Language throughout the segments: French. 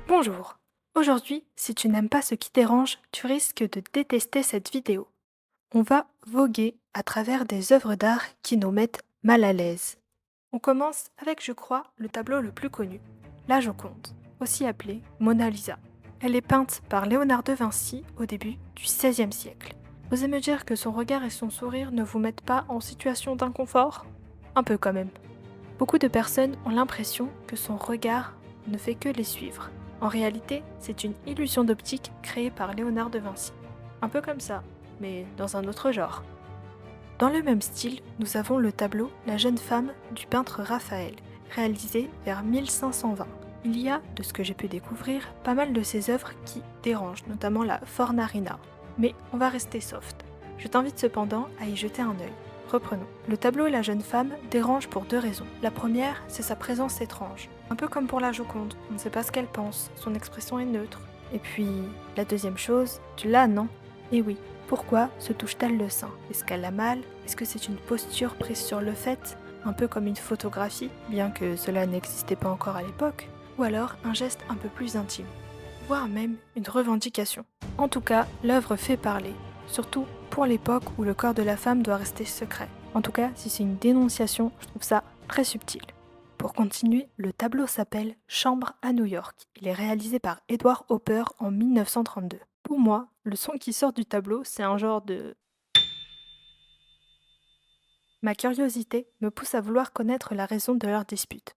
Bonjour. Aujourd'hui, si tu n'aimes pas ce qui dérange, tu risques de détester cette vidéo. On va voguer à travers des œuvres d'art qui nous mettent mal à l'aise. On commence avec, je crois, le tableau le plus connu, la Joconde, aussi appelée Mona Lisa. Elle est peinte par Léonard de Vinci au début du XVIe siècle. Osez me dire que son regard et son sourire ne vous mettent pas en situation d'inconfort ? Un peu quand même. Beaucoup de personnes ont l'impression que son regard ne fait que les suivre. En réalité, c'est une illusion d'optique créée par Léonard de Vinci. Un peu comme ça, mais dans un autre genre. Dans le même style, nous avons le tableau La jeune femme du peintre Raphaël, réalisé vers 1520. Il y a, de ce que j'ai pu découvrir, pas mal de ses œuvres qui dérangent, notamment la Fornarina. Mais on va rester soft. Je t'invite cependant à y jeter un œil. Reprenons. Le tableau La jeune femme dérange pour deux raisons. La première, c'est sa présence étrange. Un peu comme pour la Joconde, on ne sait pas ce qu'elle pense, son expression est neutre. Et puis, la deuxième chose, tu l'as, non ? Eh oui, pourquoi se touche-t-elle le sein ? Est-ce qu'elle a mal ? Est-ce que c'est une posture prise sur le fait, un peu comme une photographie, bien que cela n'existait pas encore à l'époque ? Ou alors un geste un peu plus intime, voire même une revendication. En tout cas, l'œuvre fait parler, surtout pour l'époque où le corps de la femme doit rester secret. En tout cas, si c'est une dénonciation, je trouve ça très subtil. Pour continuer, le tableau s'appelle Chambre à New York. Il est réalisé par Edward Hopper en 1932. Pour moi, le son qui sort du tableau, c'est un genre de... Ma curiosité me pousse à vouloir connaître la raison de leur dispute.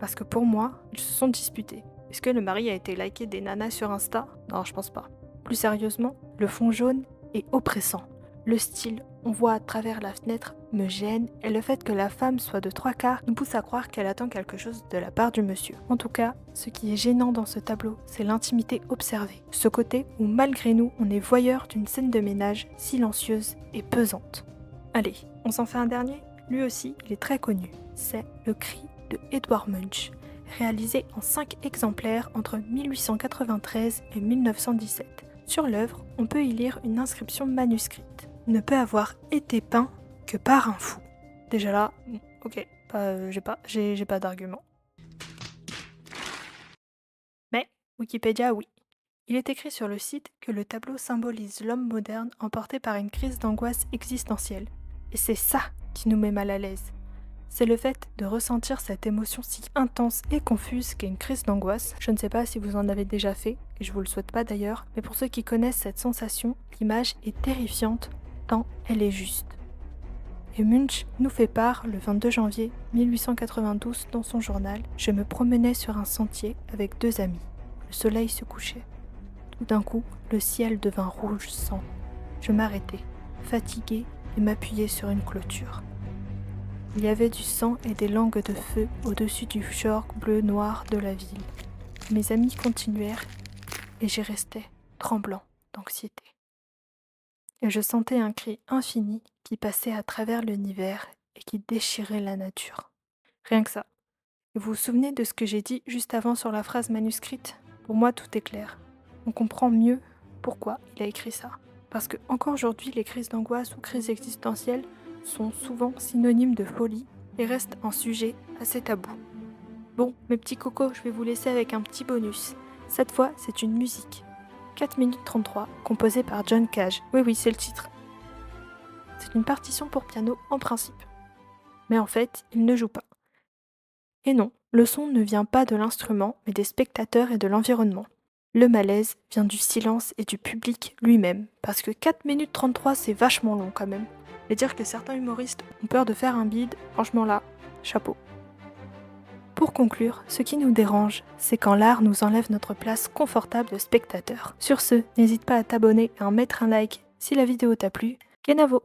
Parce que pour moi, ils se sont disputés. Est-ce que le mari a été liké des nanas sur Insta ? Non, je pense pas. Plus sérieusement, le fond jaune est oppressant. Le style, on voit à travers la fenêtre, me gêne, et le fait que la femme soit de 3/4 nous pousse à croire qu'elle attend quelque chose de la part du monsieur. En tout cas, ce qui est gênant dans ce tableau, c'est l'intimité observée. Ce côté où malgré nous, on est voyeur d'une scène de ménage silencieuse et pesante. Allez, on s'en fait un dernier ? Lui aussi, il est très connu. C'est Le Cri de Edvard Munch, réalisé en 5 exemplaires entre 1893 et 1917. Sur l'œuvre, on peut y lire une inscription manuscrite. Ne peut avoir été peint que par un fou. Déjà là, ok, j'ai pas d'argument. Mais Wikipédia, oui. Il est écrit sur le site que le tableau symbolise l'homme moderne emporté par une crise d'angoisse existentielle. Et c'est ça qui nous met mal à l'aise. C'est le fait de ressentir cette émotion si intense et confuse qu'est une crise d'angoisse. Je ne sais pas si vous en avez déjà fait, et je vous le souhaite pas d'ailleurs, mais pour ceux qui connaissent cette sensation, l'image est terrifiante tant elle est juste. Et Munch nous fait part le 22 janvier 1892 dans son journal « Je me promenais sur un sentier avec 2 amis. Le soleil se couchait. Tout d'un coup, le ciel devint rouge sang. Je m'arrêtai, fatigué, et m'appuyai sur une clôture. Il y avait du sang et des langues de feu au-dessus du fjord bleu-noir de la ville. Mes amis continuèrent, et j'y restais, tremblant d'anxiété. Et je sentais un cri infini qui passait à travers l'univers et qui déchirait la nature. Rien que ça. Et vous vous souvenez de ce que j'ai dit juste avant sur la phrase manuscrite ? Pour moi, tout est clair. On comprend mieux pourquoi il a écrit ça. Parce que encore aujourd'hui, les crises d'angoisse ou crises existentielles sont souvent synonymes de folie et restent un sujet assez tabou. Bon, mes petits cocos, je vais vous laisser avec un petit bonus. Cette fois, c'est une musique. 4 minutes 33, composée par John Cage. Oui, c'est le titre. C'est une partition pour piano en principe. Mais en fait, il ne joue pas. Et non, le son ne vient pas de l'instrument, mais des spectateurs et de l'environnement. Le malaise vient du silence et du public lui-même, parce que 4 minutes 33 c'est vachement long quand même. Et dire que certains humoristes ont peur de faire un bide, franchement là, chapeau. Pour conclure, ce qui nous dérange, c'est quand l'art nous enlève notre place confortable de spectateur. Sur ce, n'hésite pas à t'abonner et à mettre un like si la vidéo t'a plu. Kenavo!